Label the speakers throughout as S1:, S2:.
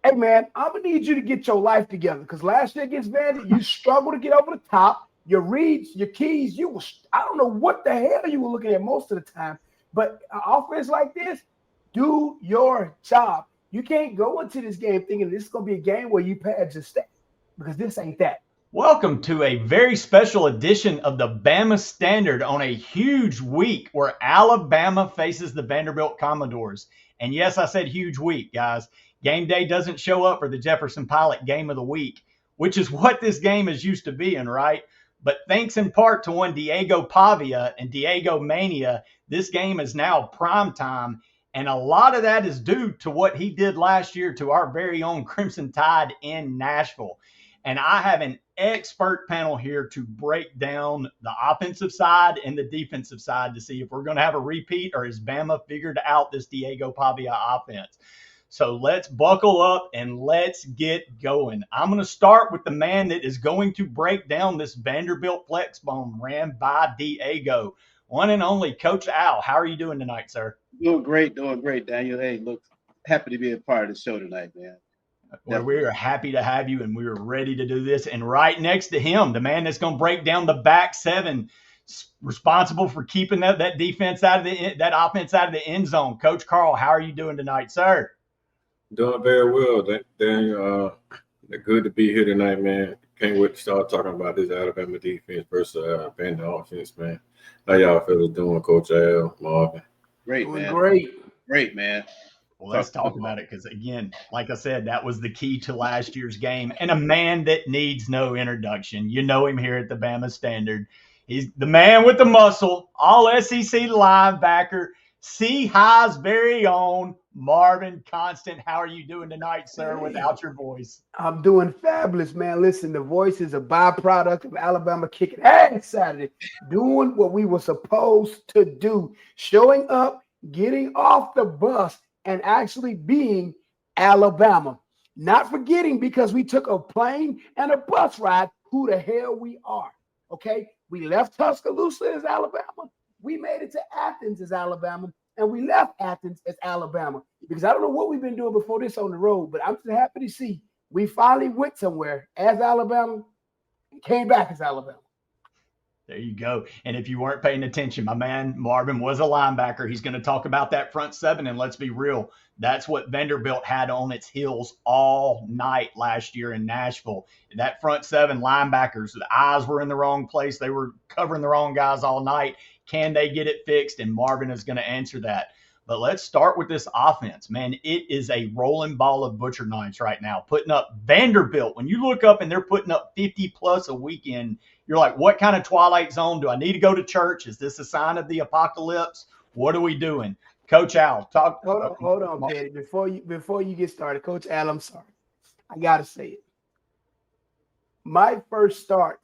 S1: Hey, man, I'm going to need you to get your life together because last year against Vandy, you struggled to get over the top. Your reads, your keys, I don't know what the hell you were looking at most of the time. But an offense like this, do your job. You can't go into this game thinking this is going to be a game where you pad your stats because this ain't that.
S2: Welcome to a very special edition of the Bama Standard on a huge week where Alabama faces the Vanderbilt Commodores. And yes, I said huge week, guys. Game day doesn't show up for the Jefferson Pilot Game of the Week, which is what this game is used to being, right? But thanks in part to one Diego Pavia and Diego Mania, this game is now prime time. And a lot of that is due to what he did last year to our very own Crimson Tide in Nashville. And I have an expert panel here to break down the offensive side and the defensive side to see if we're going to have a repeat or has Bama figured out this Diego Pavia offense. So let's buckle up and let's get going. I'm going to start with the man that is going to break down this Vanderbilt flex bomb ran by Diego. One and only Coach Al. How are you doing tonight, sir?
S3: Doing great, Daniel. Hey, look, happy to be a part of the show tonight, man.
S2: Well, we are happy to have you, and we are ready to do this. And right next to him, the man that's going to break down the back seven, responsible for keeping that defense out of that offense out of the end zone. Coach Karl, how are you doing tonight, sir?
S4: Doing very well, Daniel. Good to be here tonight, man. Can't wait to start talking about this Alabama defense versus Vandy offense, man. How y'all fellas doing, Coach Al, Marvin?
S3: Great, man. Great, man.
S2: Well, let's talk about it because, again, like I said, that was the key to last year's game. And a man that needs no introduction. You know him here at the Bama Standard. He's the man with the muscle, all SEC linebacker, C-High's very own Marvin Constant. How are you doing tonight, sir, without your voice?
S1: I'm doing fabulous, man. Listen, the voice is a byproduct of Alabama kicking ass Saturday, doing what we were supposed to do, showing up, getting off the bus, and actually being Alabama. Not forgetting because we took a plane and a bus ride who the hell we are, okay? We left Tuscaloosa as Alabama. We made it to Athens as Alabama, and we left Athens as Alabama because I don't know what we've been doing before this on the road, but I'm just happy to see we finally went somewhere as Alabama and came back as Alabama.
S2: There you go. And if you weren't paying attention, my man Marvin was a linebacker. He's going to talk about that front seven, and let's be real, that's what Vanderbilt had on its heels all night last year in Nashville. That front seven linebackers, the eyes were in the wrong place. They were covering the wrong guys all night. Can they get it fixed? And Marvin is going to answer that. But let's start with this offense, man. It is a rolling ball of butcher knives right now, putting up Vanderbilt. When you look up and they're putting up 50-plus a weekend, you're like, what kind of Twilight Zone? Do I need to go to church? Is this a sign of the apocalypse? What are we doing? Coach Al, talk.
S1: Hold on, Pettey. Before you get started, Coach Al, I'm sorry. I got to say it. My first start,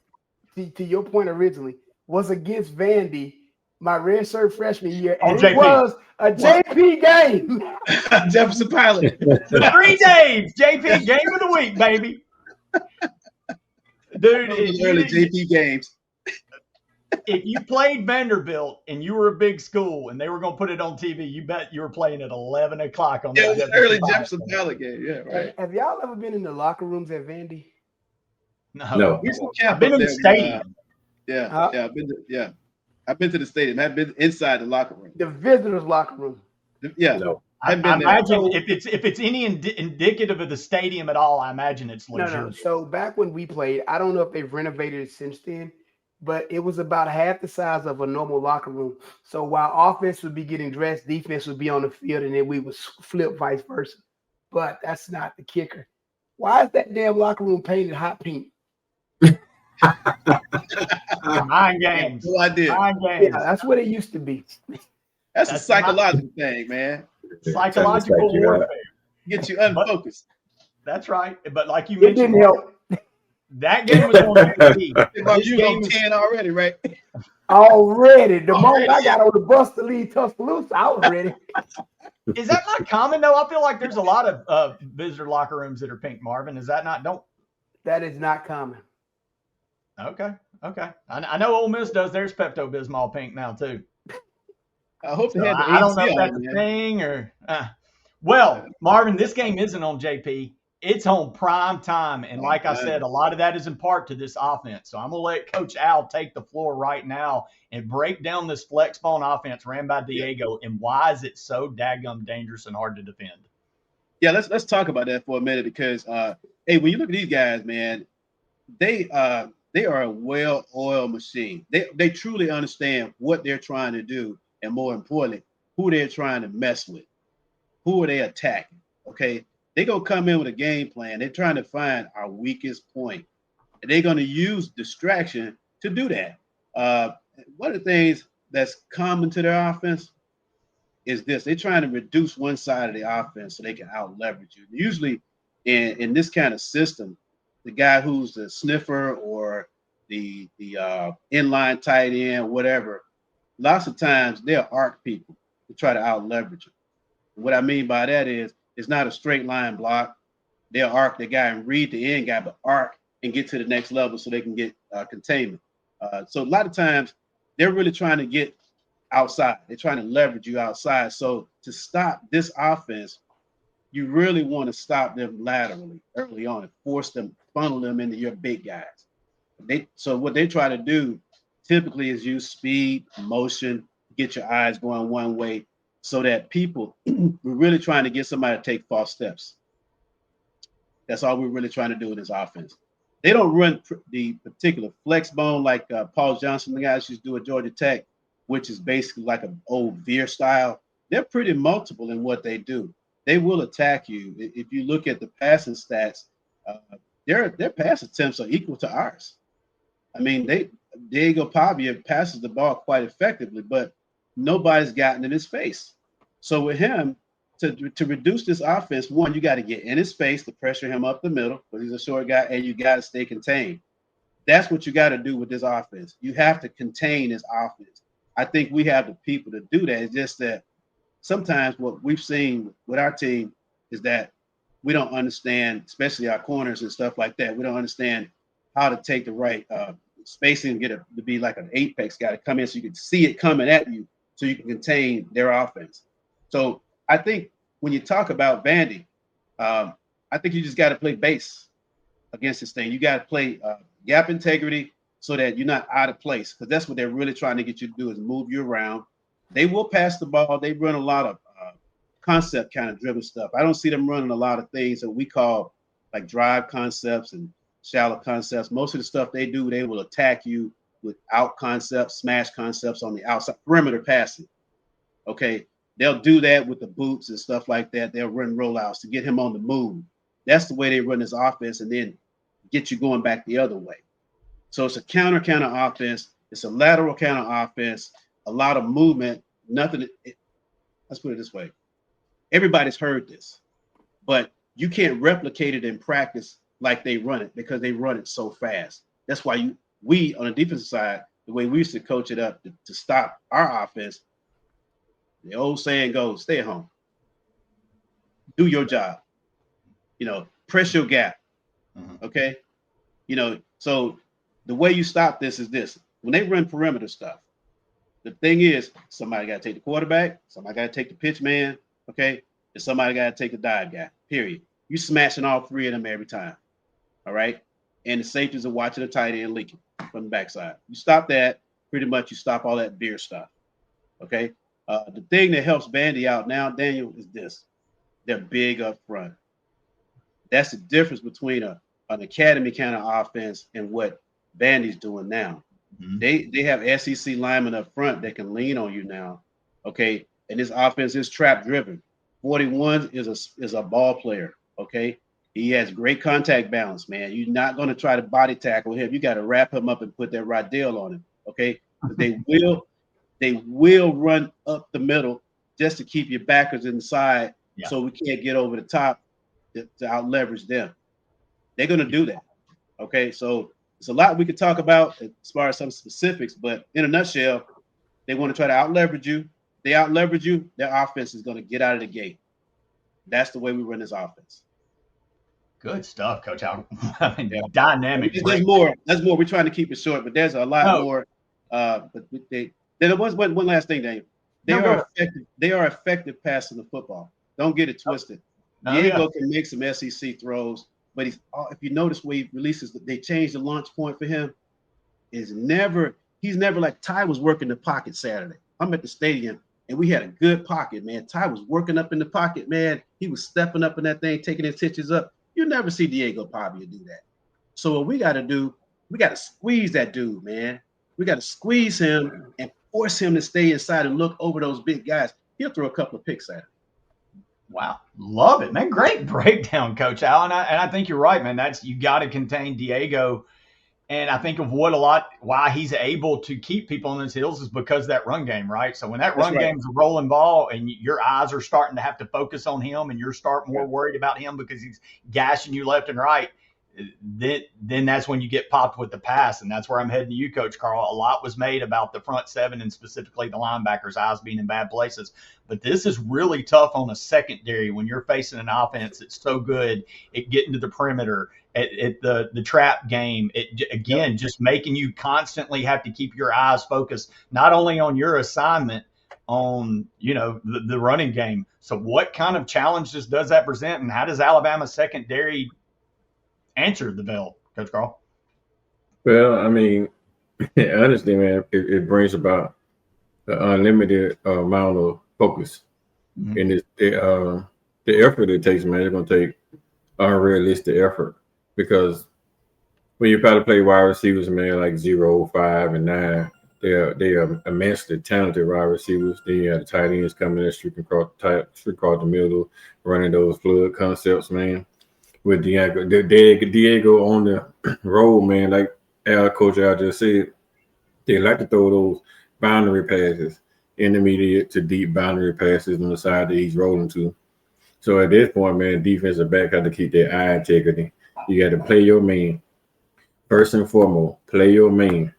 S1: to your point originally, was against Vandy my redshirt freshman year, and it was a JP game.
S3: Jefferson Pilot.
S2: 3 days, JP game of the week, baby. Dude,
S3: early JP games.
S2: If you played Vanderbilt and you were a big school and they were going to put it on TV, you bet you were playing at 11 o'clock on that.
S3: Early Jefferson Pilot game. Yeah, right.
S1: Have y'all ever been in the locker rooms at Vandy?
S2: No.
S3: I've
S2: been in the stadium.
S3: I've been to the stadium. I've been inside the locker room.
S1: The visitors' locker room.
S3: Yeah.
S4: No.
S2: I imagine if it's any indicative of the stadium at all, I imagine it's luxurious.
S1: No. So back when we played, I don't know if they've renovated it since then, but it was about half the size of a normal locker room. So while offense would be getting dressed, defense would be on the field, and then we would flip vice versa. But that's not the kicker. Why is that damn locker room painted hot pink?
S2: Mind games.
S3: No idea.
S2: Mind games.
S1: Yeah, that's what it used to be.
S3: That's a psychological thing, man.
S2: Psychological warfare.
S3: Get you unfocused.
S2: That's right. But like you
S1: It
S2: mentioned,
S1: didn't help.
S2: that game was on TV.
S3: You on 10 already, right?
S1: Already. The moment I got on the bus to leave Tuscaloosa, I was ready.
S2: Is that not common, though? I feel like there's a lot of visitor locker rooms that are pink, Marvin. Is that not?
S1: That is not common.
S2: Okay. I know Ole Miss does theirs Pepto-Bismol pink now, too.
S3: I hope they had the
S2: I don't know if
S3: AC
S2: that's
S3: on,
S2: a thing or. Well, Marvin, this game isn't on JP. it's on prime time. And like I said, a lot of that is in part to this offense. So I'm going to let Coach Al take the floor right now and break down this flex bone offense ran by Diego and why is it so daggum dangerous and hard to defend.
S3: Yeah, let's talk about that for a minute because, hey, when you look at these guys, man, they are a well-oiled machine. They truly understand what they're trying to do, and more importantly, who they're trying to mess with. Who are they attacking? Okay, they're gonna come in with a game plan. They're trying to find our weakest point, and they're gonna use distraction to do that. One of the things that's common to their offense is this: they're trying to reduce one side of the offense so they can out leverage you. Usually, in this kind of system, the guy who's the sniffer or the inline tight end, whatever, lots of times they'll arc people to try to out leverage you. What I mean by that is it's not a straight line block. They'll arc the guy and read the end guy, but arc and get to the next level so they can get containment. So a lot of times they're really trying to get outside. They're trying to leverage you outside. So to stop this offense, you really want to stop them laterally early on and force them, funnel them into your big guys. So what they try to do typically is use speed, motion, get your eyes going one way so that people, we're really trying to get somebody to take false steps. That's all we're really trying to do in this offense. They don't run the particular flex bone like Paul Johnson, the guys used to do at Georgia Tech, which is basically like an old veer style. They're pretty multiple in what they do. They will attack you. If you look at the passing stats, their pass attempts are equal to ours. I mean, Diego Pavia passes the ball quite effectively, but nobody's gotten in his face. So with him, to reduce this offense, one, you got to get in his face to pressure him up the middle because he's a short guy, and you got to stay contained. That's what you got to do with this offense. You have to contain this offense. I think we have the people to do that. It's just that sometimes what we've seen with our team is that we don't understand, especially our corners and stuff like that. We don't understand how to take the right spacing and get it to be like an apex guy to come in so you can see it coming at you so you can contain their offense. So I think when you talk about Vandy, I think you just got to play base against this thing. You got to play gap integrity so that you're not out of place, because that's what they're really trying to get you to do is move you around. They will pass the ball. They run a lot of concept kind of driven stuff. I don't see them running a lot of things that we call like drive concepts and shallow concepts. Most of the stuff they do, they will attack you with out concepts, smash concepts on the outside, perimeter passing. Okay, they'll do that with the boots and stuff like that. They'll run rollouts to get him on the move. That's the way they run this offense and then get you going back the other way. So it's a counter offense. It's a lateral counter offense. A lot of movement. Nothing. Let's put it this way. Everybody's heard this, but you can't replicate it in practice like they run it because they run it so fast. That's why we on the defensive side, the way we used to coach it up to stop our offense, the old saying goes, stay at home. Do your job. Press your gap. Okay? So the way you stop this is this. When they run perimeter stuff, the thing is somebody got to take the quarterback, somebody got to take the pitch man, okay? And somebody got to take the dive guy, period. You smashing all three of them every time, all right? And the safeties are watching the tight end leaking from the backside. You stop that, pretty much you stop all that veer stuff, okay? The thing that helps Vandy out now, Daniel, is this. They're big up front. That's the difference between an academy kind of offense and what Vandy's doing now. Mm-hmm. They have SEC linemen up front that can lean on you now, okay? And this offense is trap driven. 41 is a ball player, okay? He has great contact balance, man. You're not going to try to body tackle him. You got to wrap him up and put that Rodale on him, okay? They will run up the middle just to keep your backers inside, so we can't get over the top to out leverage them. They're going to do that, okay? So it's a lot we could talk about as far as some specifics, but in a nutshell, they want to try to out leverage you. They out leverage you, their offense is going to get out of the gate. That's the way we run this offense. Good stuff, Coach. Dynamic. There's more. We're trying to keep it short, but there's a lot more. But there was one last thing, Daniel. They are effective passing the football. Don't get it twisted. Diego can make some SEC throws, but if you notice where he releases, they changed the launch point for him. He's never like Ty was working the pocket Saturday. I'm at the stadium and we had a good pocket, man. Ty was working up in the pocket, man. He was stepping up in that thing, taking his stitches up. You never see Diego Pavia do that. So what we got to do, we got to squeeze that dude, man. We got to squeeze him and force him to stay inside and look over those big guys. He'll throw a couple of picks at him.
S2: Wow. Love it, man. Great breakdown, Coach Al. And I think you're right, man. You got to contain Diego. And I think of why he's able to keep people on his heels is because of that run game, right? So when that run game's a rolling ball and your eyes are starting to have to focus on him and you're more worried about him because he's gashing you left and right, then that's when you get popped with the pass. And that's where I'm heading to you, Coach Karl. A lot was made about the front seven and specifically the linebackers' eyes being in bad places. But this is really tough on a secondary when you're facing an offense that's so good at getting to the perimeter, at the trap game. Just making you constantly have to keep your eyes focused, not only on your assignment, on the running game. So what kind of challenges does that present, and how does Alabama's secondary answer the bell, Coach Karl?
S4: Well, I mean, honestly, man, it brings about the unlimited amount of focus, and the effort it takes, man. It's gonna take unrealistic effort because when you try to play wide receivers, man, like 0, 5, and 9, they are immensely talented wide receivers. Then you have the tight ends coming in, streak across the middle, running those flood concepts, man. With Diego on the road, man, like Coach Al just said, they like to throw those boundary passes, intermediate to deep boundary passes on the side that he's rolling to. So at this point, man, defensive back got to keep their eye integrity. You got to play your man. First and foremost, play your man.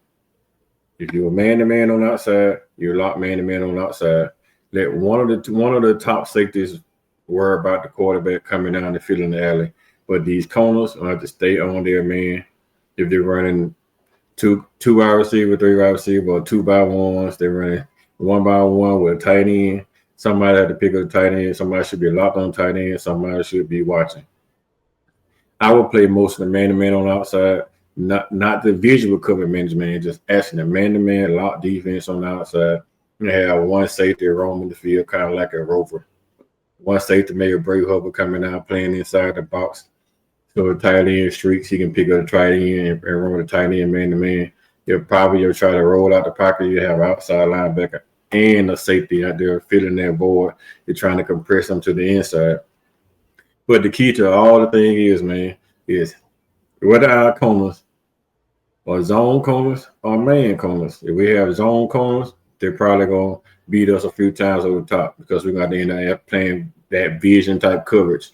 S4: If you're man-to-man on the outside, you're locked man-to-man on the outside. Let one of the top safeties worry about the quarterback coming down the field in the alley. But these corners will have to stay on their man. If they're running two wide receiver, 3 wide receiver, or 2-by-1s, they're running 1-by-1 with a tight end. Somebody had to pick up the tight end. Somebody should be locked on tight end. Somebody should be watching. I would play most of the man-to-man on the outside, not the visual cover management, just asking the man-to-man lock defense on the outside. You have one safety roaming the field, kind of like a rover. One safety, maybe Bray Hubbard coming out playing inside the box. So the tight end streaks, he can pick up the tight end and run with the tight end man-to-man. You'll try to roll out the pocket. You have outside linebacker and a safety out there filling that board. You're trying to compress them to the inside. But the key to all the thing is, man, is whether our corners or zone corners or man corners. If we have zone corners, they're probably going to beat us a few times over the top because we're going to end up playing that vision type coverage.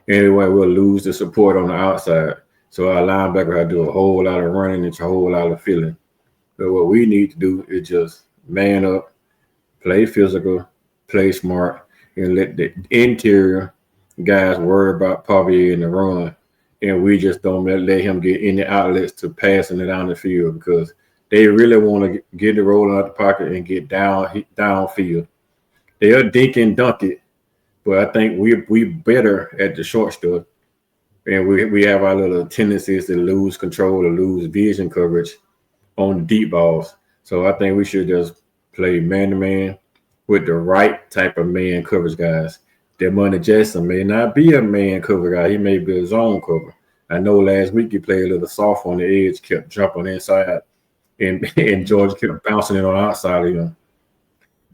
S4: Anyway, we'll lose the support on the outside. So our linebacker have to do a whole lot of running and a whole lot of feeling. But what we need to do is just man up, play physical, play smart, and let the interior guys worry about Pavia in the run. And we just don't let him get any outlets to passing it down the field because they really want to get it rolling out the pocket and get downfield. They'll dink and dunk it, but I think we better at the short stuff. And we have our little tendencies to lose control or lose vision coverage on the deep balls. So I think we should just play man-to-man with the right type of man coverage guys. Demonte Jackson may not be a man cover guy. He may be a zone cover. I know last week he played a little soft on the edge, kept jumping inside, and George kept bouncing it on the outside of him.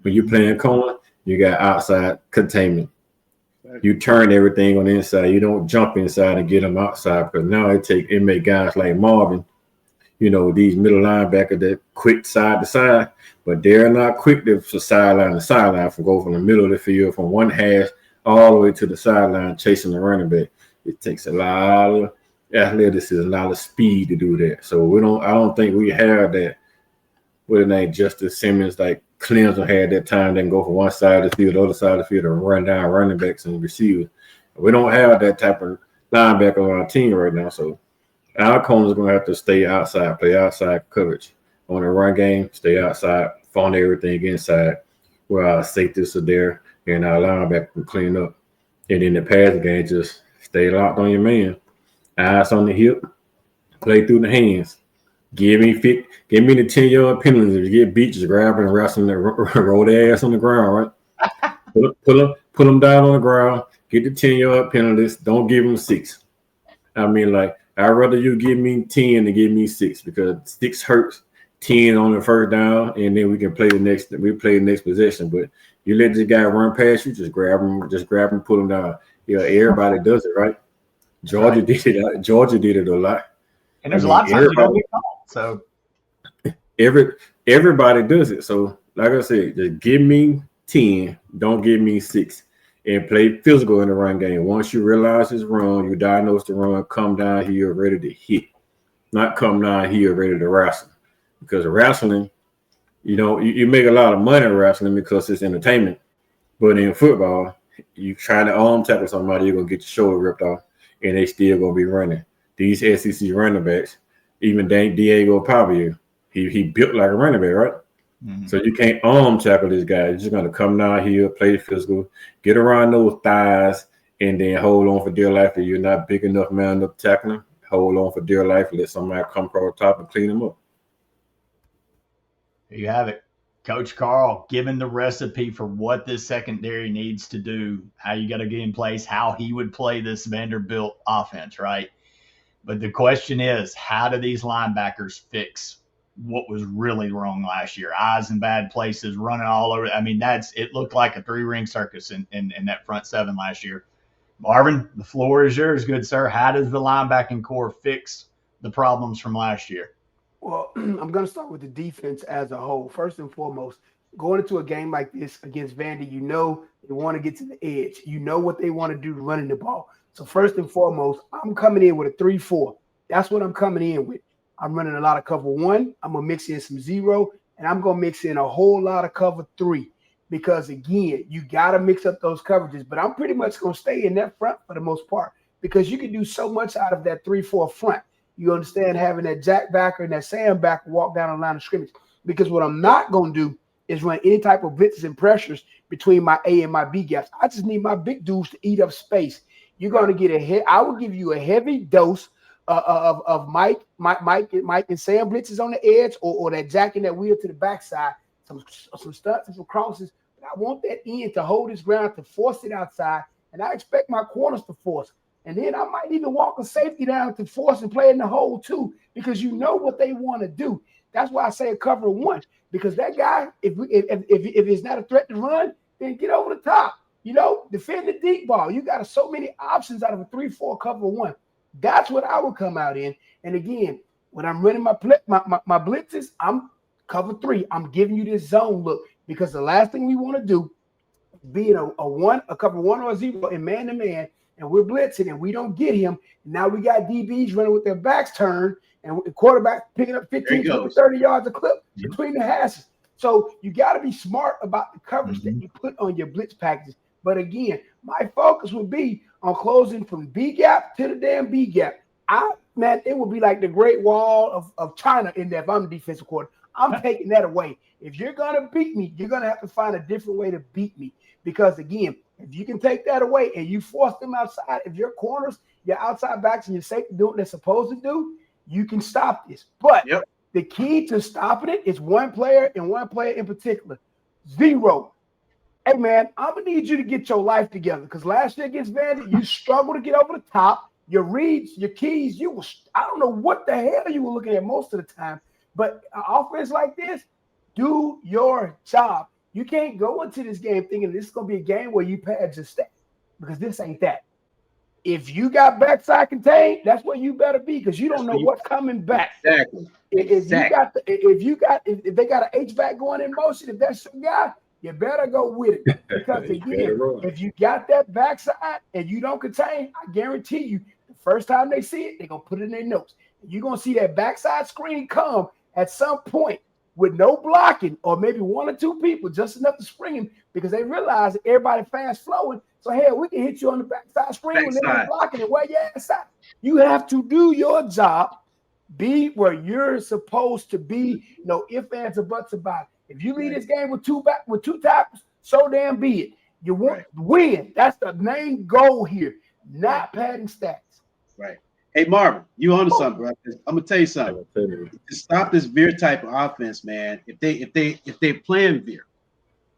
S4: When you're playing corner, you got outside containment. You turn everything on the inside. You don't jump inside and get them outside because now it make guys like Marvin, these middle linebackers that quick side to side, but they're not quick to sideline to sideline from go from the middle of the field from one hash all the way to the sideline chasing the running back. It takes a lot of athleticism, a lot of speed to do that. So I don't think we have that. What the name Justice Simmons, like Clemson had that time, then go from one side of the field, the other side of the field, and run down running backs and receivers. We don't have that type of linebacker on our team right now. So our corners are going to have to stay outside, play outside coverage. On the run game, stay outside, phone everything inside, where our safeties are there, and our linebacker can clean up. And in the passing game, just stay locked on your man. Eyes on the hip, play through the hands. Give me the 10-yard penalty. If you get beat, just grab and wrestle and roll their ass on the ground, right? Put them down on the ground. Get the 10-yard penalties. Don't give them 6. I mean, like, I'd rather you give me 10 than give me 6 because 6 hurts. 10 on the first down, and then we can play the next possession. But you let this guy run past you, just grab him, pull him down. Yeah, everybody does it, right? Georgia did it. Georgia did it a lot.
S2: And there's a lot of times you don't get called. So
S4: everybody does it. So, like I said, just give me 10, don't give me 6. And play physical in the run game. Once you realize it's wrong, you diagnose the run, come down here ready to hit. Not come down here ready to wrestle. Because wrestling, you make a lot of money wrestling because it's entertainment. But in football, you try to arm tackle somebody, you're going to get your shoulder ripped off, and they still going to be running. These SEC running backs, even Diego Pavia, he built like a running back, right? Mm-hmm. So you can't arm tackle this guy. You're just going to come down here, play physical, get around those thighs, and then hold on for dear life. If you're not big enough, man enough to tackle him, hold on for dear life, let somebody come across the top and clean him up.
S2: There you have it. Coach Karl giving the recipe for what this secondary needs to do, how you got to get in place, how he would play this Vanderbilt offense, right? But the question is, how do these linebackers fix what was really wrong last year? Eyes in bad places, running all over. I mean, it looked like a 3-ring circus in that front 7 last year. Marvin, the floor is yours, good sir. How does the linebacking core fix the problems from last year?
S1: Well, I'm going to start with the defense as a whole. First and foremost, going into a game like this against Vandy, they want to get to the edge. You know what they want to do running the ball. So first and foremost, I'm coming in with a 3-4. That's what I'm coming in with. I'm running a lot of cover 1. I'm going to mix in some 0, and I'm going to mix in a whole lot of cover 3 because, again, you got to mix up those coverages. But I'm pretty much going to stay in that front for the most part because you can do so much out of that 3-4 front. You understand having that jack backer and that Sam backer walk down the line of scrimmage. Because what I'm not going to do is run any type of blitzes and pressures between my A and my B gaps. I just need my big dudes to eat up space. You're going to get I will give you a heavy dose of Mike and Sam blitzes on the edge or that jacking that wheel to the backside, some stunts and some crosses. But I want that end to hold his ground, to force it outside, and I expect my corners to force. And then I might even walk a safety down to force and play in the hole too, because you know what they want to do. That's why I say a cover 1, because that guy, if it's not a threat to run, then get over the top. Defend the deep ball. You got so many options out of a 3-4 cover 1. That's what I would come out in. And again, when I'm running my blitzes, I'm cover 3. I'm giving you this zone look because the last thing we want to do is be in a cover 1 or 0 in man-to-man, and we're blitzing and we don't get him. Now we got DBs running with their backs turned and quarterback picking up 15, 20, 30 yards a clip between the hashes. So you got to be smart about the coverage that you put on your blitz packages. But again, my focus would be on closing from B gap to the damn B gap. It would be like the Great Wall of China in there if I'm the defensive coordinator. I'm taking that away. If you're going to beat me, you're going to have to find a different way to beat me. Because, again, if you can take that away and you force them outside, if your corners, your outside backs, and your safety do what they're supposed to do, you can stop this. But the key to stopping it is one player and one player in particular, 0. Hey, man, I'm going to need you to get your life together because last year against Vandy, you struggled to get over the top. Your reads, your keys, I don't know what the hell you were looking at most of the time. But an offense like this, do your job. You can't go into this game thinking this is going to be a game where you pad your stat because this ain't that. If you got backside contained, that's where you better be because you don't know what's coming back.
S3: Exactly.
S1: If they got an H-back going in motion, if that's your guy, you better go with it. Because again, if you got that backside and you don't contain, I guarantee you, the first time they see it, they're going to put it in their notes. You're going to see that backside screen come at some point with no blocking or maybe 1 or 2 people, just enough to spring him because they realize that everybody fast flowing. So, hell, we can hit you on the backside screen when they're blocking it. Well, yeah, you have to do your job, be where you're supposed to be. No ifs, ands, or buts about it. If you lead this game with two tackles, so damn be it. You want win. That's the main goal here, not padding stats.
S3: Right. Hey, Marvin, you on to something, bro. I'm gonna tell you something. To stop this veer type of offense, man. If they playing veer,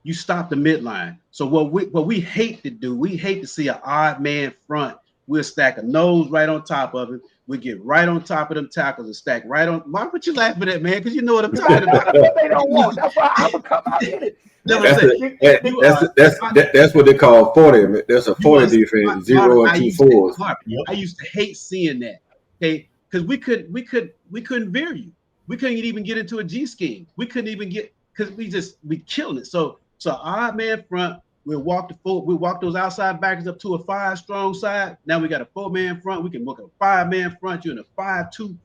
S3: you stop the midline. So what we hate to do, we hate to see an odd man front. We'll stack a nose right on top of it. We get right on top of them tackles and stack right on. Why would you laughing at, man? Because you know what I'm talking about.
S1: That's what they don't want. That's why I would come out in it.
S4: That's what they call 40. That's a 40 defense, 0 and 2 4s.
S3: I used to hate seeing that. Okay, because we couldn't veer you. We couldn't even get into a G scheme. We couldn't even get because we killed it. So odd man front. We'll walk those outside backers up to a 5 strong side. Now we got a 4-man front. We can look at a 5-man front. You're in a 5-2.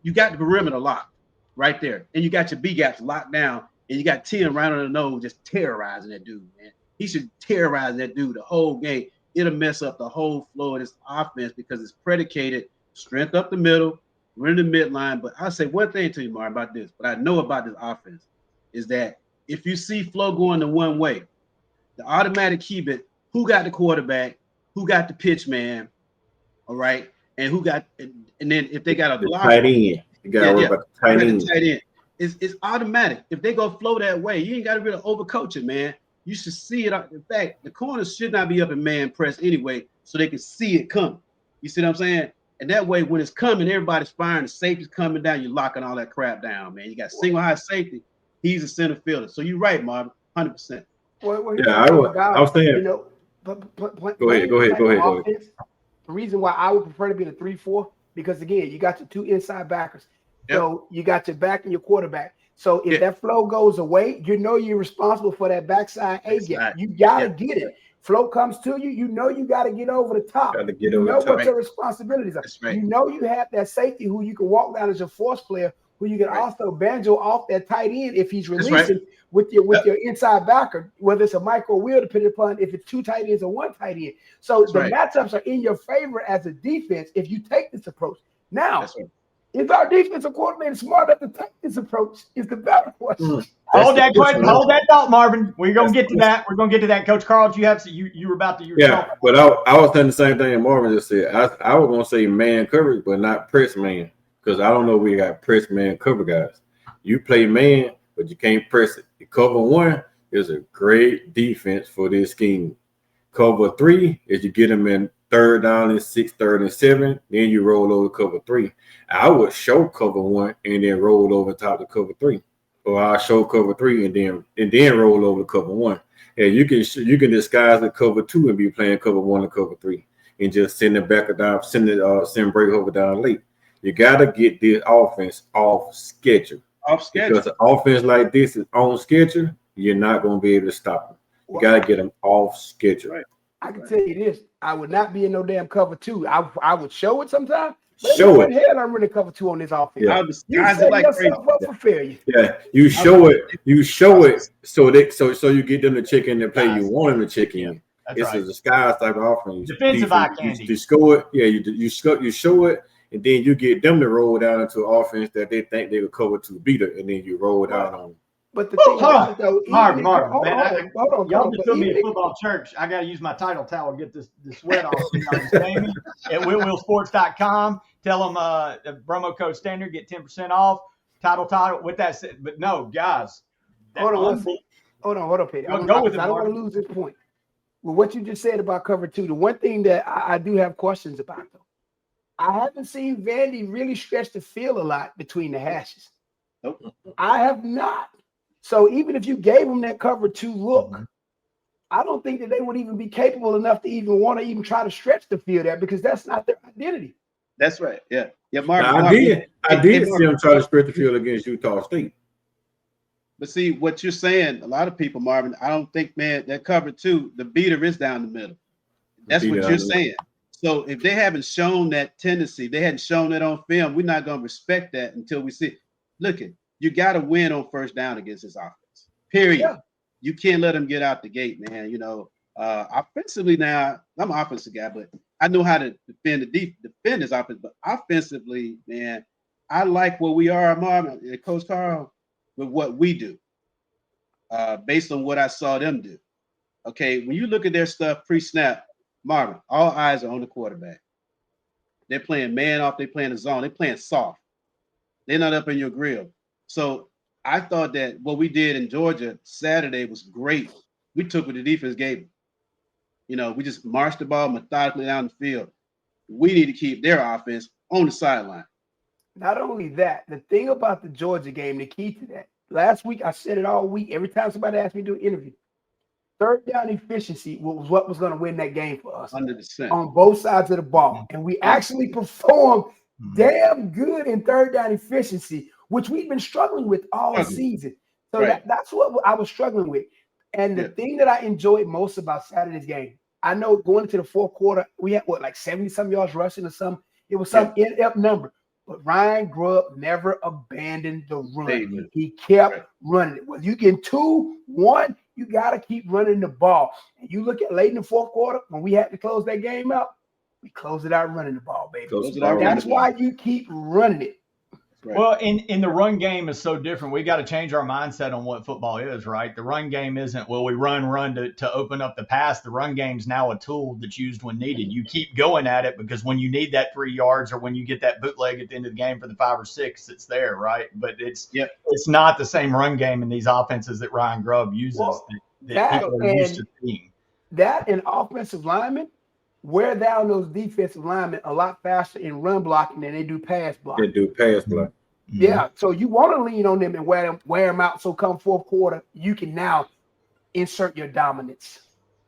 S3: You got the perimeter locked right there, and you got your B gaps locked down, and you got 10 right on the nose, just terrorizing that dude, man. He should terrorize that dude the whole game. It'll mess up the whole flow of this offense because it's predicated strength up the middle, run the midline. But I'll say one thing to you, Mark, about this. What I know about this offense is that if you see flow going the one way, the automatic keep it, who got the quarterback, who got the pitch man, all right, and who got, and then if they got a blocker,
S4: tight end, you got to worry about the tight end.
S3: It's automatic. If they go flow that way, you ain't got to really overcoach it, man. You should see it. In fact, the corners should not be up in man press anyway, so they can see it come. You see what I'm saying? And that way, when it's coming, everybody's firing. The safety's coming down. You're locking all that crap down, man. You got single high safety. He's a center fielder. So you're right, Marvin, 100%.
S1: Well,
S4: yeah, I was saying.
S1: You know,
S4: go ahead.
S1: The reason why I would prefer to be the 3-4 because again, you got your 2 inside backers, so you got your back and your quarterback. So if that flow goes away, you know you're responsible for that backside A gap. You gotta get it. Flow comes to you, you know you got to get over the top. You know what your responsibilities are. You know you have that safety who you can walk down as your force player, who you can also banjo off that tight end if he's releasing with your inside backer, whether it's a micro wheel, depending upon if it's 2 tight ends or 1 tight end. So the matchups are in your favor as a defense if you take this approach. Now, if our defensive coordinator is smart enough to take this approach, is the better question.
S2: Hold that question. Hold that thought, Marvin. We're gonna get to that. We're gonna get to that, Coach Karl. You were about to.
S4: But I was saying the same thing Marvin just said. I was gonna say man coverage, but not press man. Because I don't know we got press man cover guys. You play man, but you can't press it. The cover 1 is a great defense for this scheme. Cover 3 is you get them in 3rd down and 6, 3rd and 7. Then you roll over cover 3. I would show cover 1 and then roll over top of cover 3, or I'll show cover 3 and then roll over cover 1. And you can disguise the cover 2 and be playing cover 1 and cover 3 and just send it back down, send break over down late. You got to get this offense off schedule. Because an offense like this is on schedule, you're not going to be able to stop them. You got to get them off schedule.
S1: Right. I can tell you this. I would not be in no damn cover 2. I would show it sometimes.
S4: Show it.
S1: Hell, I'm really cover 2 on this offense.
S4: Yeah.
S1: You set yourself up for failure.
S4: Yeah, you show it. You show it so you get them to check in the play you want them to check in. It's a disguise type of offense.
S2: Defensive eye candy.
S4: You score it. Yeah, you show it. And then you get them to roll down into an offense that they think they will cover to beat it, and then you roll down on them.
S1: But the thing about it, though,
S2: Marvin, hold on, y'all just took me to football church. I got to use my title towel to get this sweat off. At WillWillSports.com. Tell them the promo code standard, get 10% off. Title. With that said, but no, guys.
S1: Hold on, Pettey. I don't want to lose this point. Well, what you just said about cover 2, the one thing that I do have questions about, though, I haven't seen Vandy really stretch the field a lot between the hashes.
S3: Nope.
S1: I have not. So even if you gave them that cover 2 look, I don't think that they would even be capable enough to even want to even try to stretch the field there because that's not their identity.
S3: That's right. Yeah. Yeah, Marvin.
S4: I did see them try to stretch the field against Utah State.
S3: But see, what you're saying, a lot of people, Marvin, I don't think, man, that cover 2, the beater is down the middle. That's what you're saying. So if they haven't shown that tendency, they hadn't shown it on film, we're not going to respect that until we see. Look, you got to win on first down against this offense. Period. Yeah. You can't let them get out the gate, man. You know, offensively now, I'm an offensive guy, but I know how to defend this offense. But offensively, man, I like where we are, Marvin and Coach Karl, with what we do, based on what I saw them do. Okay, when you look at their stuff pre-snap, Marvin, all eyes are on the quarterback. They're playing man off. They're playing the zone. They're playing soft. They're not up in your grill. So I thought that what we did in Georgia Saturday was great. We took what the defense gave them. You know, we just marched the ball methodically down the field. We need to keep their offense on the sideline.
S1: Not only that, the thing about the Georgia game, the key to that, last week I said it all week. Every time somebody asked me to do an interview, third down efficiency was what was going to win that game for us
S3: 100%.
S1: on both sides of the ball. And we actually performed damn good in third down efficiency, which we've been struggling with all season. So that's what I was struggling with. And the thing that I enjoyed most about Saturday's game, I know going into the fourth quarter, we had like 70-some yards rushing or something. It was some in-depth number. But Ryan Grubb never abandoned the run. He kept running it. Whether you get 2-1, you got to keep running the ball. And you look at late in the fourth quarter, when we had to close that game out, we closed it out running the ball, baby. That's why you keep running it.
S2: Right. Well, in the run game is so different. We got to change our mindset on what football is, right? The run game isn't, well, we run to open up the pass. The run game's now a tool that's used when needed. You keep going at it because when you need that 3 yards or when you get that bootleg at the end of the game for the 5 or 6, it's there, right? But it's not the same run game in these offenses that Ryan Grubb uses that people are used to seeing.
S1: That and offensive linemen wear down those defensive linemen a lot faster in run blocking than they do pass blocking.
S4: They do pass blocking.
S1: Yeah, so you want to lean on them and wear them out. So come fourth quarter, you can now insert your dominance.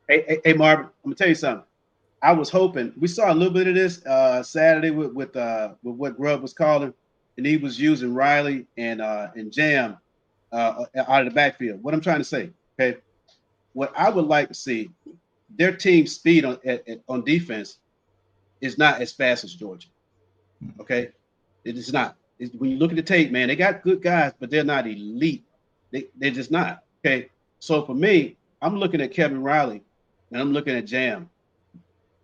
S3: Hey, Marvin, I'm gonna tell you something. I was hoping we saw a little bit of this Saturday with what Grubb was calling, and he was using Riley and Jam out of the backfield. What I'm trying to say, okay, what I would like to see, their team speed on defense is not as fast as Georgia. Okay, it is not. When you look at the tape, man, they got good guys, but they're not elite. They're just not. Okay. So for me, I'm looking at Kevin Riley and I'm looking at Jam,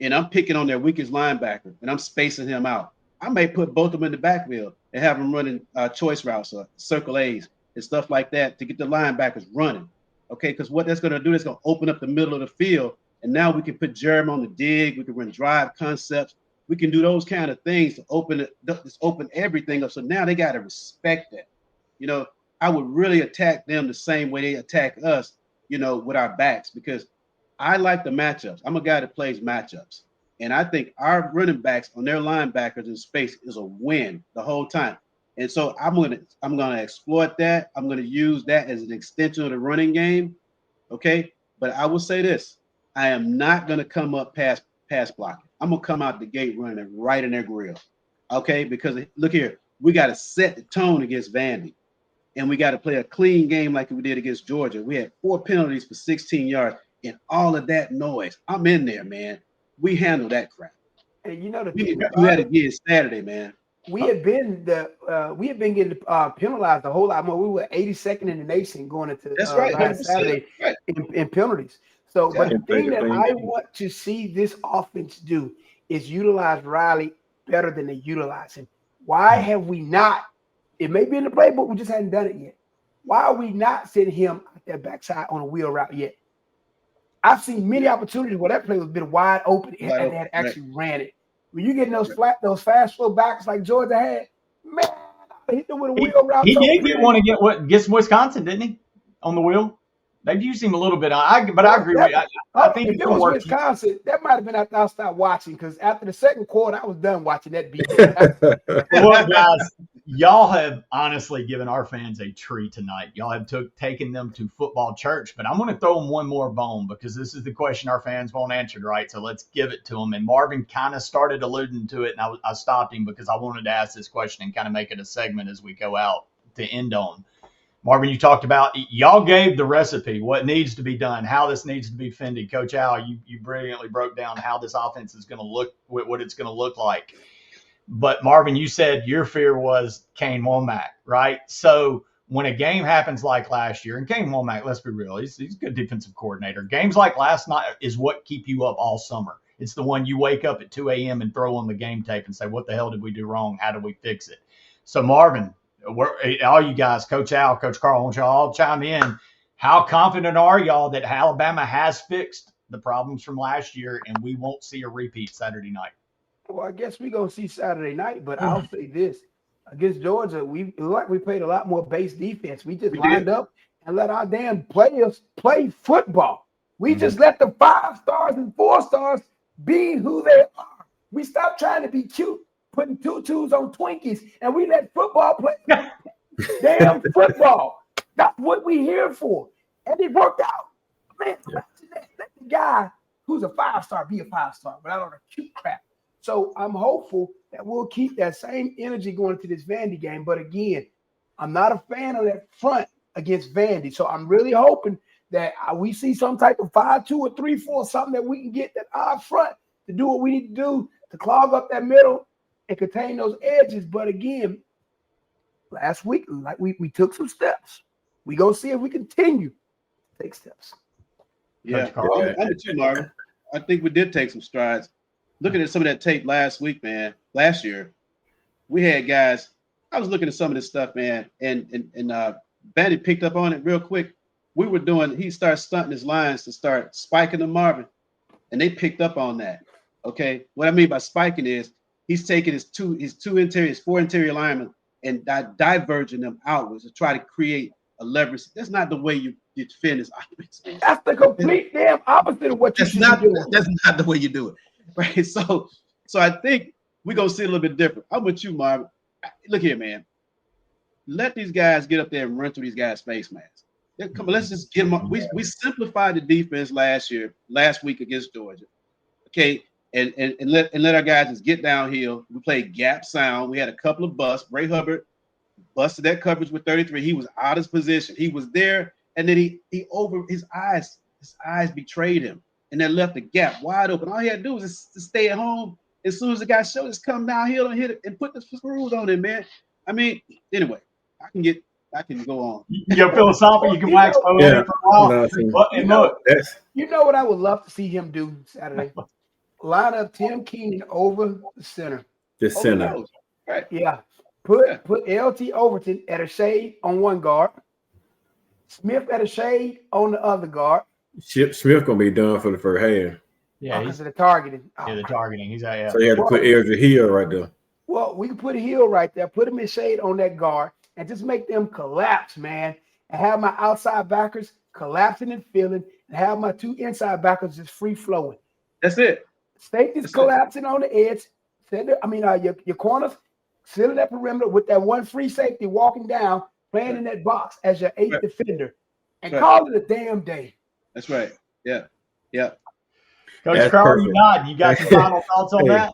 S3: and I'm picking on their weakest linebacker and I'm spacing him out. I may put both of them in the backfield and have them running choice routes or circle A's and stuff like that to get the linebackers running. Okay. Because what that's going to do is going to open up the middle of the field. And now we can put Jeremy on the dig. We can run drive concepts. We can do those kind of things to open everything up. So now they got to respect that. You know, I would really attack them the same way they attack us, you know, with our backs, because I like the matchups. I'm a guy that plays matchups. And I think our running backs on their linebackers in space is a win the whole time. And so I'm gonna exploit that. I'm gonna use that as an extension of the running game. Okay. But I will say this. I am not gonna come up pass blocking. I'm going to come out the gate running right in their grill, okay? Because look here, we got to set the tone against Vandy, and we got to play a clean game like we did against Georgia. We had 4 penalties for 16 yards and all of that noise. I'm in there, man. We handle that crap.
S1: And you know,
S3: we had to get Saturday, man.
S1: We had been getting penalized a whole lot more. We were 82nd in the nation going into last Saturday in penalties. So, but the thing that I want to see this offense do is utilize Riley better than they utilize him. Why have we not? It may be in the playbook, we just hadn't done it yet. Why are we not sending him at that backside on a wheel route yet? I've seen many opportunities where that play was been wide open and they had actually ran it. When you get those fast flow backs like Georgia had, man, I hit them with a wheel route.
S2: He did get one against Wisconsin, didn't he? On the wheel. They've used him a little bit, but I agree with you. I think
S1: if it was Wisconsin, that might have been after I stopped watching, because after the second quarter, I was done watching that beat.
S2: Well, guys, y'all have honestly given our fans a treat tonight. Y'all have taken them to football church, but I'm going to throw them one more bone, because this is the question our fans won't answer, right? So let's give it to them. And Marvin kind of started alluding to it, and I stopped him because I wanted to ask this question and kind of make it a segment as we go out to end on. Marvin, you talked about, y'all gave the recipe, what needs to be done, how this needs to be defended. Coach Al, you brilliantly broke down how this offense is going to look, what it's going to look like. But Marvin, you said your fear was Kane Wommack, right? So when a game happens like last year, and Kane Wommack, let's be real, he's a good defensive coordinator. Games like last night is what keep you up all summer. It's the one you wake up at 2 a.m. and throw on the game tape and say, what the hell did we do wrong? How do we fix it? So Marvin, all you guys, Coach Al, Coach Karl, I want y'all all chime in. How confident are y'all that Alabama has fixed the problems from last year and we won't see a repeat Saturday night?
S1: Well, I guess we're going to see Saturday night, but I'll say this. Against Georgia, we played a lot more base defense. We just lined up and let our damn players play football. We just let the 5 stars and 4 stars be who they are. We stopped trying to be cute, putting tutus on Twinkies, and we let football play damn football. That's what we here for. And it worked out. Man, let the guy who's a 5-star be a 5-star, but I don't know cute crap. So I'm hopeful that we'll keep that same energy going into this Vandy game. But again, I'm not a fan of that front against Vandy. So I'm really hoping that we see some type of 5-2 or 3-4, something that we can get that our front to do what we need to do to clog up that middle and contain those edges. But again, last week, like we took some steps. We go see if we continue to take steps.
S3: Yeah, I'm with you, Marvin. I think we did take some strides. Looking at some of that tape last week, man, last year, we had guys. I was looking at some of this stuff, man, and Vandy picked up on it real quick. He started stunting his lines to start spiking to Marvin, and they picked up on that. Okay, what I mean by spiking is he's taking his 4 interior linemen and diverging them outwards to try to create a leverage. That's not the way you defend this offense.
S1: That's the complete damn opposite of what you should be doing.
S3: That's not the way you do it. Right. So I think we're gonna see a little bit different. I'm with you, Marvin. Look here, man. Let these guys get up there and run through these guys' face masks. Come on, let's just get them. We simplified the defense last week against Georgia. Okay, and let our guys just get downhill. We played gap sound. We had a couple of busts. Bray Hubbard busted that coverage with 33. He was out of his position. He was there, and then he over his eyes betrayed him. And then left the gap wide open. All he had to do was just to stay at home. As soon as the guy showed, just come downhill and hit it and put the screws on it, man. I mean, anyway, I can go on.
S2: You're philosophical. You can wax poetic for a while.
S1: You know what I would love to see him do Saturday? Line up Tim Keenan over the center.
S4: The center.
S1: Right. Yeah. Put LT Overton at a shade on one guard. Smith at a shade on the other guard.
S4: Smith gonna be done for the first half.
S2: Yeah,
S1: because of the targeting.
S2: The targeting. He's out. Yeah.
S4: So you have to put Ezra Hill right there.
S1: Well, we can put a Hill right there. Put him in shade on that guard and just make them collapse, man. And have my outside backers collapsing and filling, and have my 2 inside backers just free flowing.
S3: That's it.
S1: Safety's collapsing on the edge. Your corners filling that perimeter with that one free safety walking down, playing in that box as your 8th defender, and call it a damn day.
S3: That's right. Yeah.
S2: Coach Carl, you nodding. You got some final thoughts on that?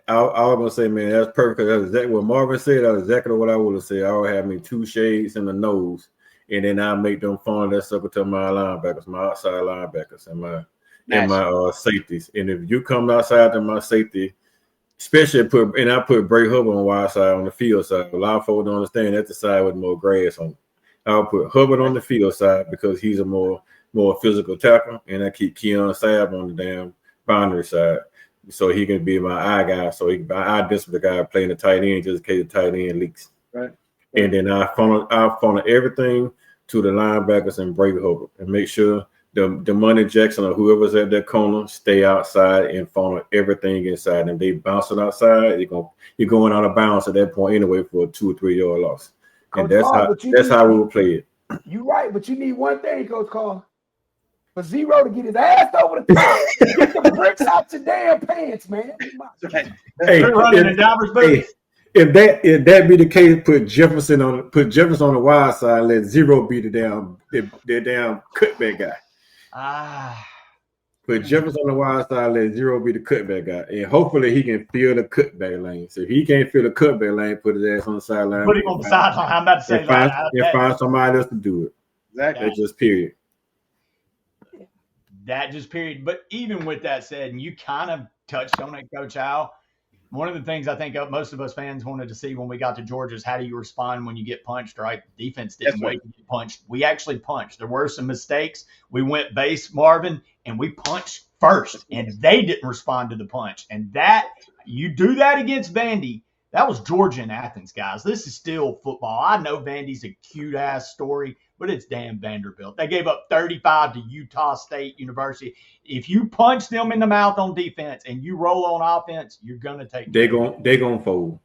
S4: I was gonna say, man, that's perfect. That's exactly what Marvin said. That's exactly what I would have said. I would have me 2 shades in the nose, and then I make them funnel that sucker to my linebackers, my outside linebackers, and my safeties. And if you come outside to my safety, especially I put Bray Hubbard on the wide side on the field side. A lot of folks don't understand that's the side with more grass on it. I'll put Hubbard on the field side because he's a more physical tackle, and I keep Keon Sabb on the damn boundary side, so he can be my eye guy. So I identify the guy playing the tight end just in case the tight end leaks.
S3: Right.
S4: And then I funnel everything to the linebackers and Bray Hubbard and make sure the Money Jackson or whoever's at that corner stay outside and funnel everything inside. And they bounce it outside, you're going out of bounds at that point anyway for a 2 or 3 yard loss. And that's how we will play it.
S1: You're right, but you need one thing, Coach Carl. For Zero to get his ass over the top, get the bricks out your damn pants, man.
S4: Hey, if that be the case, put Jefferson on the wide side, let Zero be the damn cutback guy. Put Jefferson on the wide side, let Zero be the cutback guy, and hopefully he can fill the cutback lane. So if he can't fill the cutback lane, put his ass on the sideline.
S2: Put him on the sideline. I'm about to say that.
S4: And find somebody else to do it.
S3: Exactly.
S4: That's just period.
S2: That just period. But even with that said, and you kind of touched on it, Coach Al, one of the things I think most of us fans wanted to see when we got to Georgia is how do you respond when you get punched, right? The defense didn't wait to get punched. We actually punched. There were some mistakes. We went base, Marvin, and we punched first, and they didn't respond to the punch. And that, you do that against Vandy, that was Georgia and Athens, guys. This is still football. I know Vandy's a cute-ass story. but it's damn Vanderbilt. They gave up 35 to Utah State University. If you punch them in the mouth on defense and you roll on offense, you're gonna take.
S4: They're gonna fold.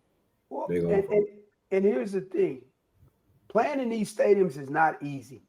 S1: Well,
S4: They're gonna fold.
S1: And here's the thing: playing in these stadiums is not easy.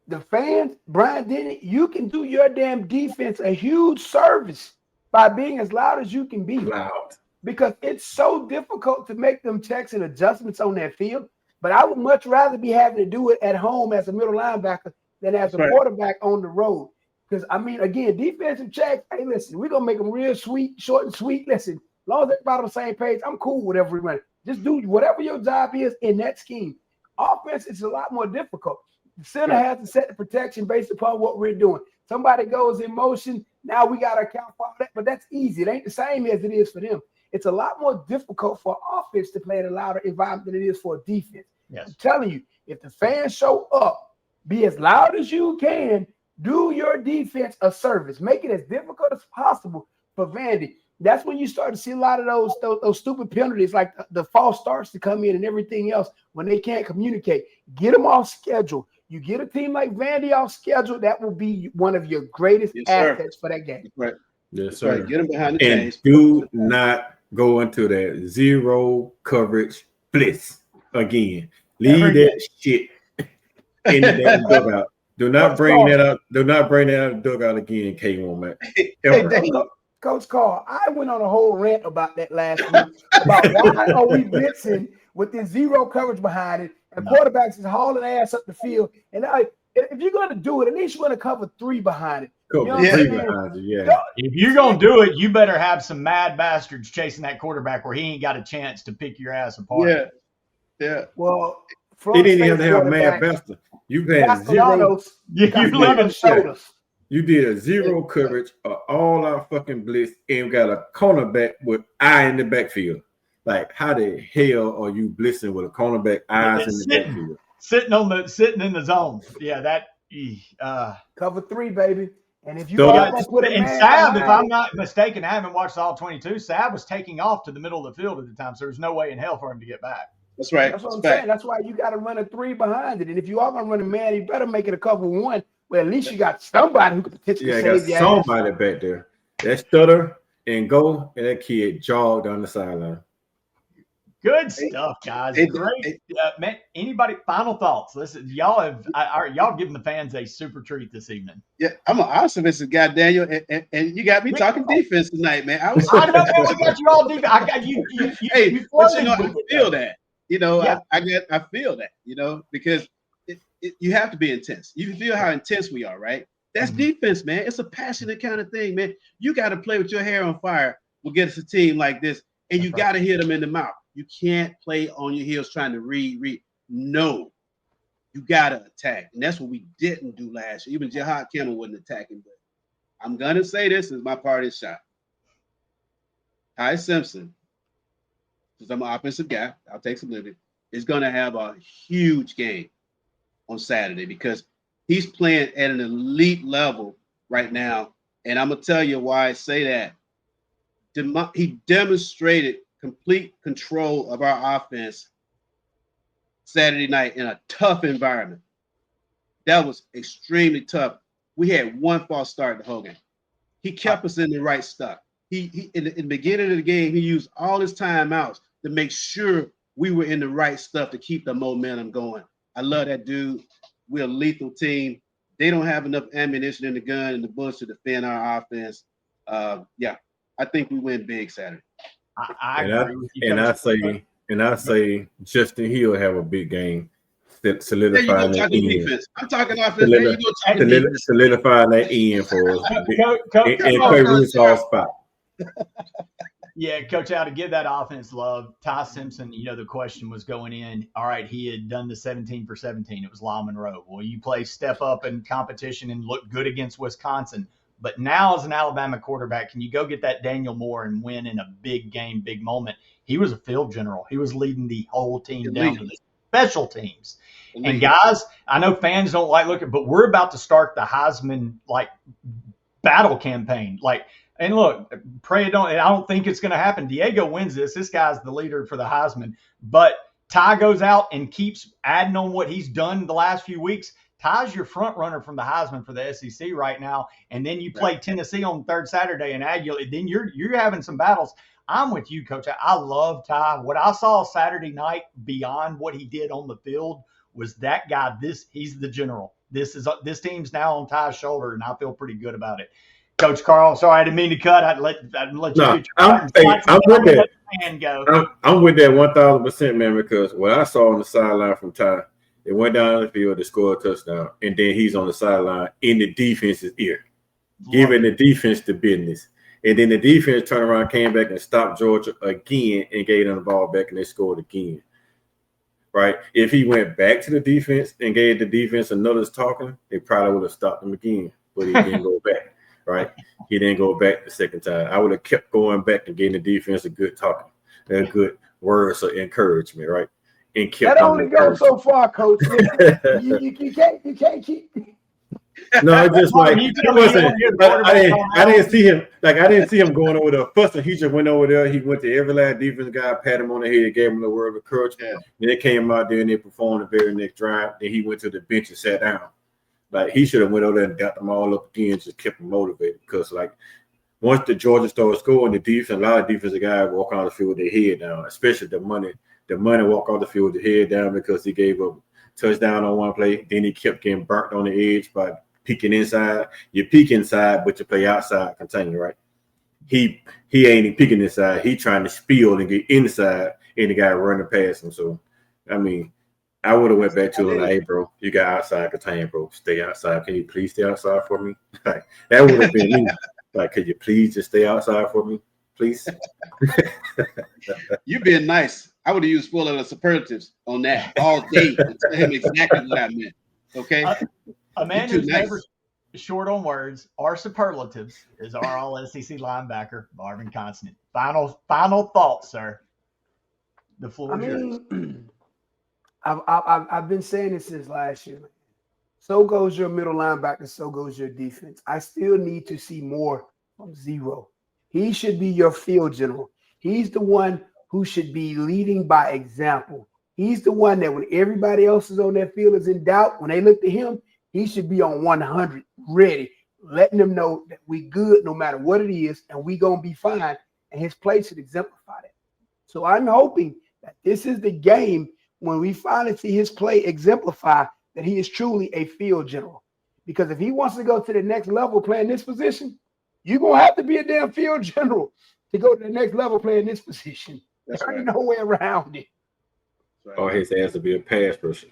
S1: The fans, Brian Denny, you can do your damn defense a huge service by being as loud as you can be.
S4: Loud.
S1: Because it's so difficult to make them checks and adjustments on that field. But I would much rather be having to do it at home as a middle linebacker than as a quarterback on the road. Because, I mean, again, defensive checks, hey, listen, we're going to make them real sweet, short and sweet. Listen, as long as everybody on the same page, I'm cool with whatever we run. Just do whatever your job is in that scheme. Offense is a lot more difficult. The center has to set the protection based upon what we're doing. Somebody goes in motion, now we got to account for that, but that's easy. It ain't the same as it is for them. It's a lot more difficult for offense to play in a louder environment than it is for defense.
S2: Yes.
S1: I'm telling you, if the fans show up, be as loud as you can, do your defense a service. Make it as difficult as possible for Vandy. That's when you start to see a lot of those stupid penalties, like the false starts to come in and everything else when they can't communicate. Get them off schedule. You get a team like Vandy off schedule, that will be one of your greatest assets for that game.
S3: Right.
S4: Yes, sir.
S3: Right. Get them behind the
S4: and
S3: chains.
S4: do not go into that zero coverage blitz again. Leave that shit in the damn dugout. Do not bring that out. Do not bring that out of the dugout again, Wommack.
S1: Coach Karl, I went on a whole rant about that last week about why are we blitzing with this zero coverage behind it, and quarterbacks is hauling ass up the field. And if you're going to do it, at least you want to cover 3 behind it.
S4: Cover 3 behind you, yeah.
S2: If you're going to do it, you better have some mad bastards chasing that quarterback where he ain't got a chance to pick your ass apart.
S3: Yeah. Yeah.
S1: Well,
S4: he didn't even have mad bastard. You've had zero. You did a zero coverage of all our fucking blitz and got a cornerback with eye in the backfield. Like, how the hell are you blitzing with a cornerback eyes in the backfield?
S2: Sitting in the zone. Yeah, that
S1: cover 3, baby. And if you
S2: Sab, if I'm not mistaken, I haven't watched all 22. Sab was taking off to the middle of the field at the time, so there's no way in hell for him to get back.
S3: That's right.
S1: That's what I'm saying. That's why you got to run a 3 behind it. And if you are going to run a man, you better make it a cover 1. Well, at least you got somebody who could potentially save you.
S4: Somebody back there. That stutter and go, and that kid jogged down the sideline.
S2: Good stuff, guys. Great. Man, anybody, final thoughts? Listen, y'all giving the fans a super treat this evening.
S3: Yeah, I'm an optimistic guy, Daniel, and you got me talking defense tonight, man.
S2: I know we got you all defense. I got you.
S3: Hey, but I feel that. I feel that. Because you have to be intense. You feel how intense we are, right? That's defense, man. It's a passionate kind of thing, man. You got to play with your hair on fire. We'll get us a team like this, and you got to hit them in the mouth. You can't play on your heels trying to read. No, you got to attack. And that's what we didn't do last year. Even Jahad Kennel wasn't attacking. But I'm going to say this is my party shot. Ty Simpson, because I'm an offensive guy, I'll take some liberty, is going to have a huge game on Saturday because he's playing at an elite level right now. And I'm going to tell you why I say that. He demonstrated complete control of our offense Saturday night in a tough environment. That was extremely tough. We had 1 false start the whole game. He kept us in the right stuff. He in the beginning of the game, he used all his timeouts to make sure we were in the right stuff to keep the momentum going. I love that dude. We're a lethal team. They don't have enough ammunition in the gun and the bullets to defend our offense. I think we win big Saturday.
S2: I agree with you.
S4: And I say Justin Hill have a big game solidifying that end.
S3: I'm talking offense.
S4: Solidifying that end for us. And play Ruth's all spot.
S2: Yeah, Coach, Al, to give that offense love, Ty Simpson, the question was going in. All right, he had done the 17 for 17. It was Lyle Monroe. Well, you play step up in competition and look good against Wisconsin. But now as an Alabama quarterback, can you go get that Daniel Moore and win in a big game, big moment? He was a field general. He was leading the whole team down to the special teams. And guys, I know fans don't like looking, but we're about to start the Heisman battle campaign. And look, I don't think it's going to happen. Diego wins this. This guy's the leader for the Heisman. But Ty goes out and keeps adding on what he's done the last few weeks, Ty's your front runner from the Heisman for the SEC right now. And then you play Tennessee on third Saturday and Aguilar. Then you're having some battles. I'm with you, Coach. I love Ty. What I saw Saturday night beyond what he did on the field was that guy. He's the general. This team's now on Ty's shoulder, and I feel pretty good about it. Coach Karl, sorry I didn't mean to cut. I'd let you get your
S4: I'm with that.
S2: Go.
S4: I'm with that 1,000%, man. Because what I saw on the sideline from Ty, it went down the field to score a touchdown, and then he's on the sideline in the defense's ear, giving the defense the business. And then the defense turned around, came back, and stopped Georgia again and gave them the ball back, and they scored again. Right? If he went back to the defense and gave the defense another talking, they probably would have stopped him again, but he didn't go back. Right? He didn't go back the second time. I would have kept going back and giving the defense a good talking, a good words of encouragement, right? And kept
S1: that only goes so far, Coach. you can't keep.
S4: No, it's just like I didn't see him. Like I didn't see him going over there fussing. He just went over there. He went to every last defense guy, pat him on the head, gave him the word of encouragement. Yeah. Then they came out there and they performed the very next drive. Then he went to the bench and sat down. Like he should have went over there and got them all up again, just kept them motivated. Because like once the Georgia started scoring, the defense, a lot of defensive guys walk on the field with their head down, especially the money walk off the field with their head down because he gave up touchdown on one play. Then he kept getting burnt on the edge by peeking inside. You peek inside, but you play outside container, right? He ain't even peeking inside. He trying to spill and get inside, and the guy running past him. So, I mean, I would have went back to him like, hey, bro, you got outside container, bro. Stay outside. Can you please stay outside for me? Like, that would have been me. Like, could you please just stay outside for me, please?
S3: You being nice. I would have used full of the superlatives on that all day to tell him exactly what I meant. Okay?
S2: A man who's never short on words or superlatives is our all-SEC linebacker, Marvin Constant. Final thoughts, sir. The floor is yours.
S1: I've been saying this since last year. So goes your middle linebacker, so goes your defense. I still need to see more from Zero. He should be your field general. He's the one who should be leading by example. He's the one that when everybody else is on that field is in doubt, when they look to him, he should be on 100, ready, letting them know that we good no matter what it is, and we going to be fine, and his play should exemplify that. So I'm hoping that this is the game when we finally see his play exemplify that he is truly a field general. Because if he wants to go to the next level playing this position, you're going to have to be a damn field general to go to the next level playing this position. There's no way around it.
S4: Or his ass to be a pass person.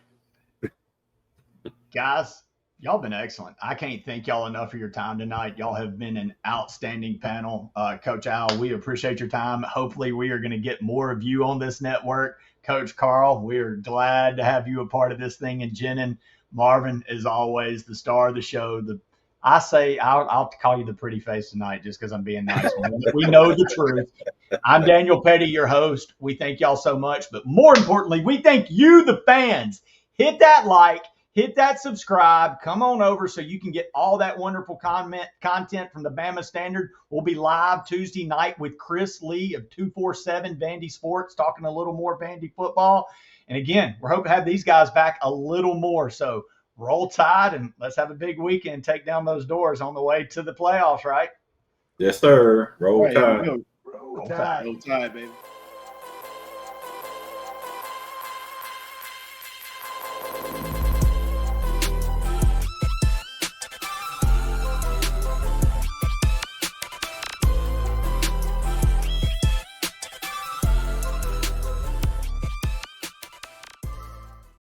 S2: Guys, y'all been excellent. I can't thank y'all enough for your time tonight. Y'all have been an outstanding panel. Coach Al, we appreciate your time. Hopefully we are going to get more of you on this network. Coach Karl, we are glad to have you a part of this thing. And Jen, Marvin, as always, the star of the show. I'll call you the pretty face tonight just because I'm being nice. We know the truth. I'm Daniel Pettey, your host. We thank y'all so much. But more importantly, we thank you, the fans. Hit that like. Hit that subscribe. Come on over so you can get all that wonderful content from the Bama Standard. We'll be live Tuesday night with Chris Lee of 247 Vandy Sports, talking a little more Vandy football. And again, we're hoping to have these guys back a little more. So roll tide and let's have a big weekend. Take down those doors on the way to the playoffs, right?
S4: Yes, sir. Roll tide.
S3: Roll tide, baby.